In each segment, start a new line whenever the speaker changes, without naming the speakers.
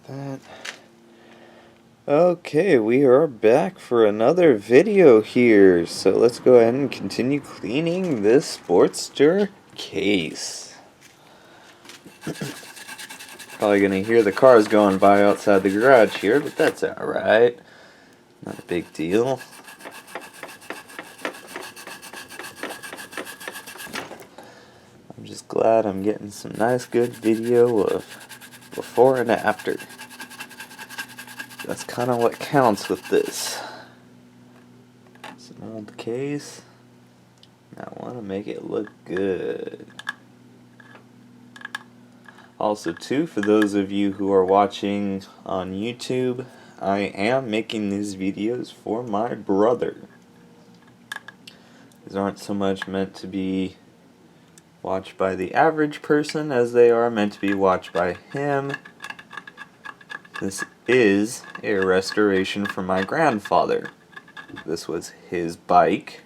that. Okay, we are back for another video here. So let's go ahead and continue cleaning this Sportster case. Probably gonna hear the cars going by outside the garage here, but that's alright. Not a big deal. I'm just glad I'm getting some nice good video of before and after. That's kind of what counts with this. It's an old case. I want to make it look good. Also too, for those of you who are watching on YouTube, I am making these videos for my brother. These aren't so much meant to be watched by the average person as they are meant to be watched by him. This is a restoration from my grandfather. This was his bike.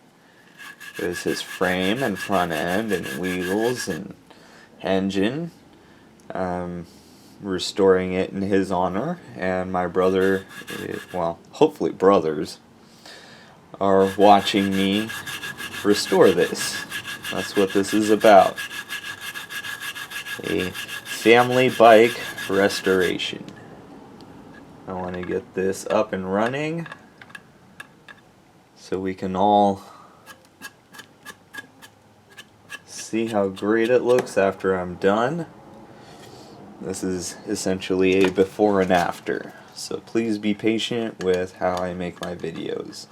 It was his frame and front end and wheels and engine. Restoring it in his honor, and my brother, well, hopefully brothers, are watching me restore this. That's what this is about. A family bike restoration. I want to get this up and running so we can all see how great it looks after I'm done. This is essentially a before and after, so please be patient with how I make my videos.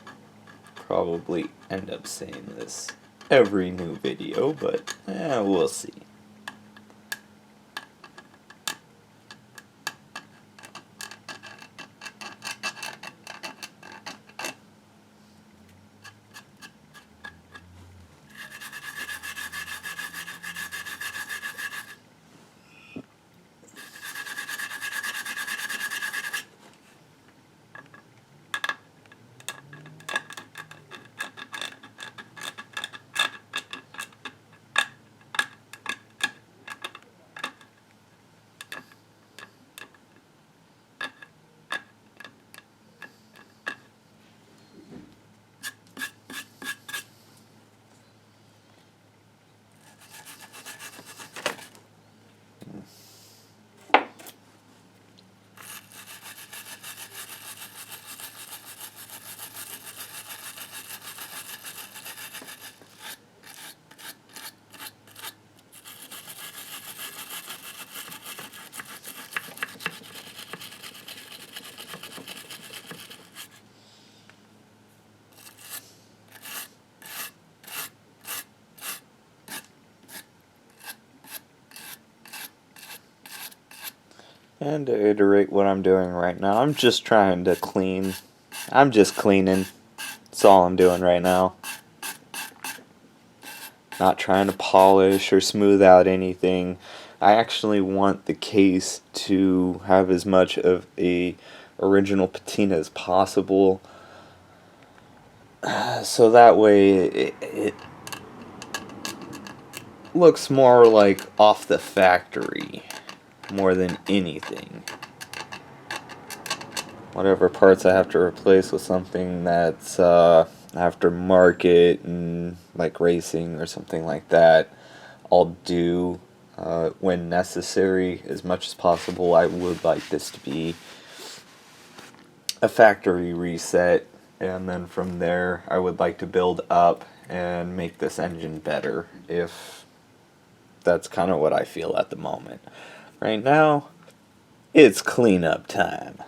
Probably end up saying this every new video, but we'll see. And to iterate what I'm doing right now, I'm just trying to clean. I'm just cleaning. That's all I'm doing right now. Not trying to polish or smooth out anything. I actually want the case to have as much of a original patina as possible. So that way it looks more like off the factory more than anything. Whatever parts I have to replace with something that's aftermarket and like racing or something like that, I'll do when necessary as much as possible. I would like this to be a factory reset, and then from there I would like to build up and make this engine better, if that's kind of what I feel at the moment. Right now, it's cleanup time.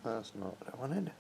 That's not what I wanted.